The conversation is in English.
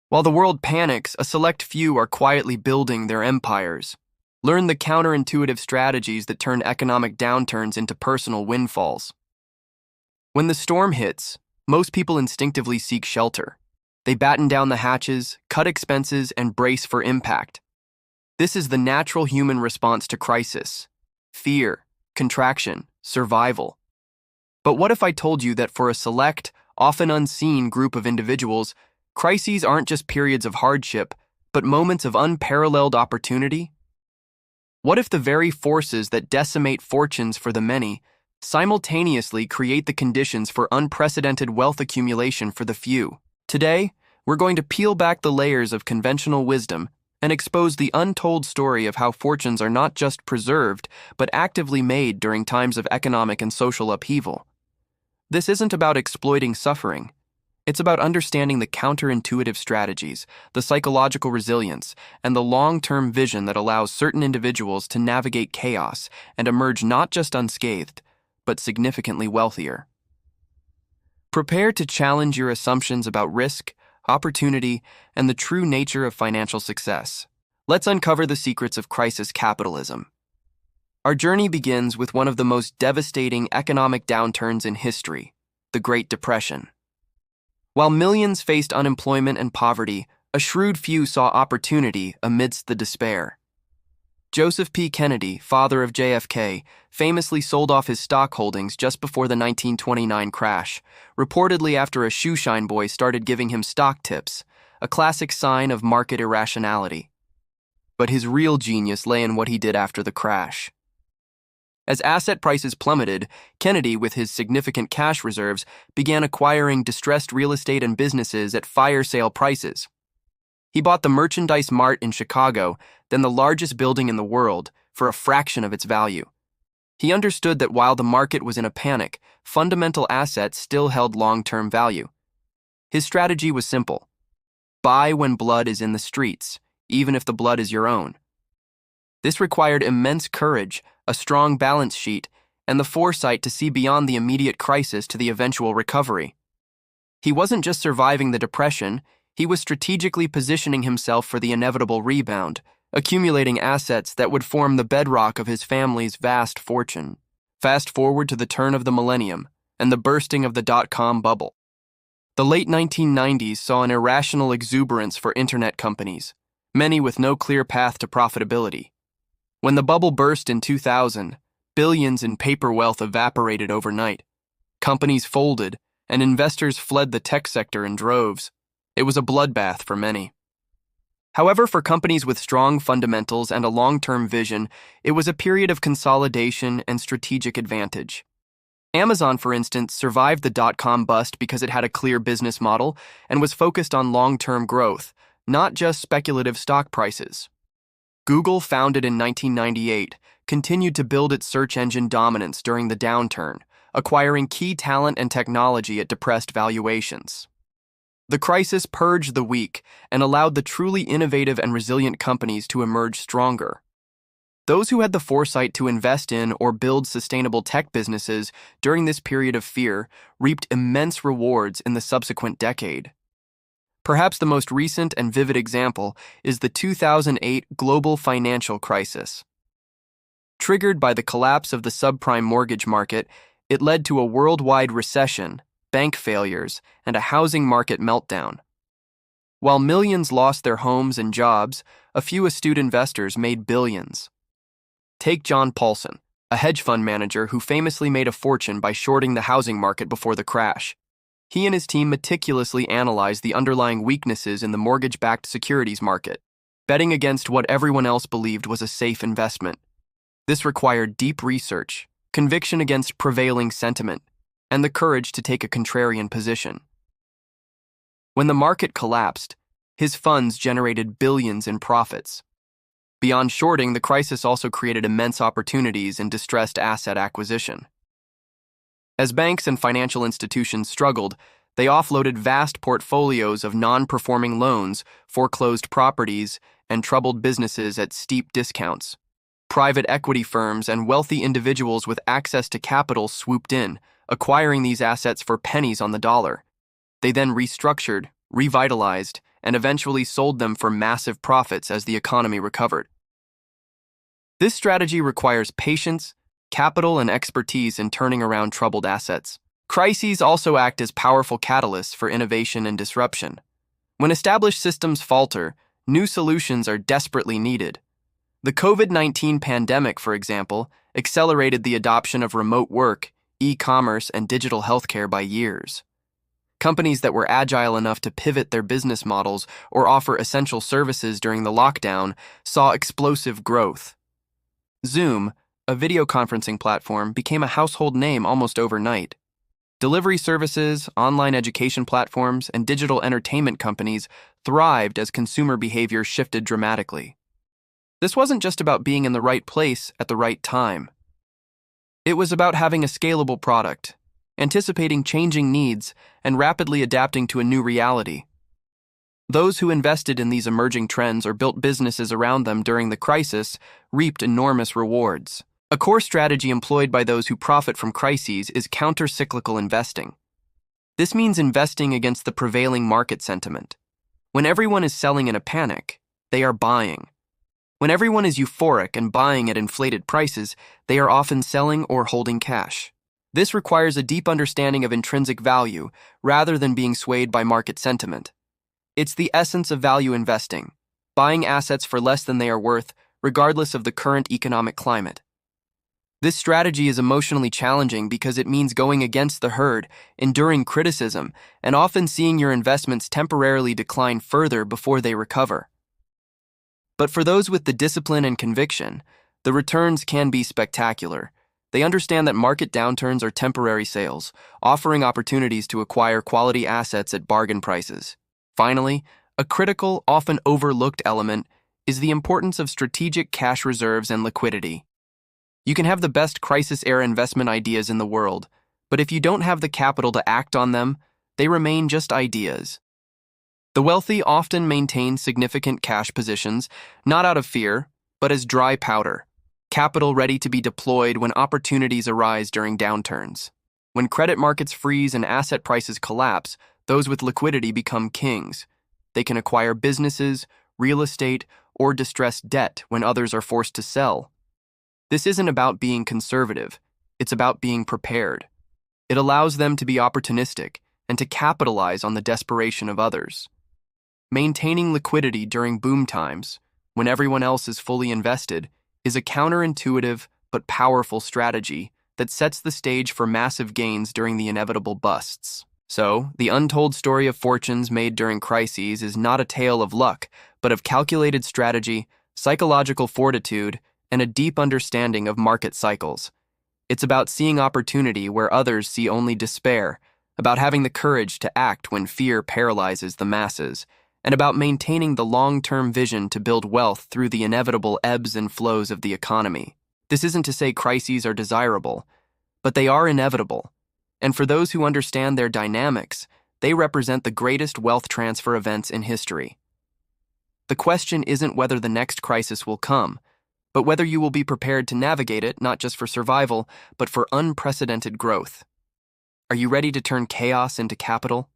While the world panics, a select few are quietly building their empires. Learn the counterintuitive strategies that turn economic downturns into personal windfalls. When the storm hits, most people instinctively seek shelter. They batten down the hatches, cut expenses, and brace for impact. This is the natural human response to crisis: fear, contraction, survival. But what if I told you that for a select, often unseen group of individuals, crises aren't just periods of hardship, but moments of unparalleled opportunity? What if the very forces that decimate fortunes for the many simultaneously create the conditions for unprecedented wealth accumulation for the few? Today, we're going to peel back the layers of conventional wisdom and expose the untold story of how fortunes are not just preserved, but actively made during times of economic and social upheaval. This isn't about exploiting suffering. It's about understanding the counterintuitive strategies, the psychological resilience, and the long-term vision that allows certain individuals to navigate chaos and emerge not just unscathed, but significantly wealthier. Prepare to challenge your assumptions about risk, opportunity, and the true nature of financial success. Let's uncover the secrets of crisis capitalism. Our journey begins with one of the most devastating economic downturns in history, the Great Depression. While millions faced unemployment and poverty, a shrewd few saw opportunity amidst the despair. Joseph P. Kennedy, father of JFK, famously sold off his stock holdings just before the 1929 crash, reportedly after a shoeshine boy started giving him stock tips, a classic sign of market irrationality. But his real genius lay in what he did after the crash. As asset prices plummeted, Kennedy, with his significant cash reserves, began acquiring distressed real estate and businesses at fire sale prices. He bought the Merchandise Mart in Chicago, then the largest building in the world, for a fraction of its value. He understood that while the market was in a panic, fundamental assets still held long-term value. His strategy was simple: buy when blood is in the streets, even if the blood is your own. This required immense courage, a strong balance sheet, and the foresight to see beyond the immediate crisis to the eventual recovery. He wasn't just surviving the depression, he was strategically positioning himself for the inevitable rebound, accumulating assets that would form the bedrock of his family's vast fortune. Fast forward to the turn of the millennium and the bursting of the dot-com bubble. The late 1990s saw an irrational exuberance for internet companies, many with no clear path to profitability. When the bubble burst in 2000, billions in paper wealth evaporated overnight. Companies folded, and investors fled the tech sector in droves. It was a bloodbath for many. However, for companies with strong fundamentals and a long-term vision, it was a period of consolidation and strategic advantage. Amazon, for instance, survived the dot-com bust because it had a clear business model and was focused on long-term growth, not just speculative stock prices. Google, founded in 1998, continued to build its search engine dominance during the downturn, acquiring key talent and technology at depressed valuations. The crisis purged the weak and allowed the truly innovative and resilient companies to emerge stronger. Those who had the foresight to invest in or build sustainable tech businesses during this period of fear reaped immense rewards in the subsequent decade. Perhaps the most recent and vivid example is the 2008 global financial crisis. Triggered by the collapse of the subprime mortgage market, it led to a worldwide recession, bank failures, and a housing market meltdown. While millions lost their homes and jobs, a few astute investors made billions. Take John Paulson, a hedge fund manager who famously made a fortune by shorting the housing market before the crash. He and his team meticulously analyzed the underlying weaknesses in the mortgage-backed securities market, betting against what everyone else believed was a safe investment. This required deep research, conviction against prevailing sentiment, and the courage to take a contrarian position. When the market collapsed, his funds generated billions in profits. Beyond shorting, the crisis also created immense opportunities in distressed asset acquisition. As banks and financial institutions struggled, they offloaded vast portfolios of non-performing loans, foreclosed properties, and troubled businesses at steep discounts. Private equity firms and wealthy individuals with access to capital swooped in, acquiring these assets for pennies on the dollar. They then restructured, revitalized, and eventually sold them for massive profits as the economy recovered. This strategy requires patience, capital, and expertise in turning around troubled assets. Crises also act as powerful catalysts for innovation and disruption. When established systems falter, new solutions are desperately needed. The COVID-19 pandemic, for example, accelerated the adoption of remote work, e-commerce, and digital healthcare by years. Companies that were agile enough to pivot their business models or offer essential services during the lockdown saw explosive growth. Zoom, a video conferencing platform, became a household name almost overnight. Delivery services, online education platforms, and digital entertainment companies thrived as consumer behavior shifted dramatically. This wasn't just about being in the right place at the right time. It was about having a scalable product, anticipating changing needs, and rapidly adapting to a new reality. Those who invested in these emerging trends or built businesses around them during the crisis reaped enormous rewards. A core strategy employed by those who profit from crises is counter-cyclical investing. This means investing against the prevailing market sentiment. When everyone is selling in a panic, they are buying. When everyone is euphoric and buying at inflated prices, they are often selling or holding cash. This requires a deep understanding of intrinsic value rather than being swayed by market sentiment. It's the essence of value investing, buying assets for less than they are worth, regardless of the current economic climate. This strategy is emotionally challenging because it means going against the herd, enduring criticism, and often seeing your investments temporarily decline further before they recover. But for those with the discipline and conviction, the returns can be spectacular. They understand that market downturns are temporary sales, offering opportunities to acquire quality assets at bargain prices. Finally, a critical, often overlooked element is the importance of strategic cash reserves and liquidity. You can have the best crisis-era investment ideas in the world, but if you don't have the capital to act on them, they remain just ideas. The wealthy often maintain significant cash positions, not out of fear, but as dry powder, capital ready to be deployed when opportunities arise during downturns. When credit markets freeze and asset prices collapse, those with liquidity become kings. They can acquire businesses, real estate, or distressed debt when others are forced to sell. This isn't about being conservative, it's about being prepared. It allows them to be opportunistic and to capitalize on the desperation of others. Maintaining liquidity during boom times, when everyone else is fully invested, is a counterintuitive but powerful strategy that sets the stage for massive gains during the inevitable busts. So, the untold story of fortunes made during crises is not a tale of luck, but of calculated strategy, psychological fortitude, and a deep understanding of market cycles. It's about seeing opportunity where others see only despair, about having the courage to act when fear paralyzes the masses, and about maintaining the long-term vision to build wealth through the inevitable ebbs and flows of the economy. This isn't to say crises are desirable, but they are inevitable. And for those who understand their dynamics, they represent the greatest wealth transfer events in history. The question isn't whether the next crisis will come, but whether you will be prepared to navigate it not just for survival, but for unprecedented growth. Are you ready to turn chaos into capital?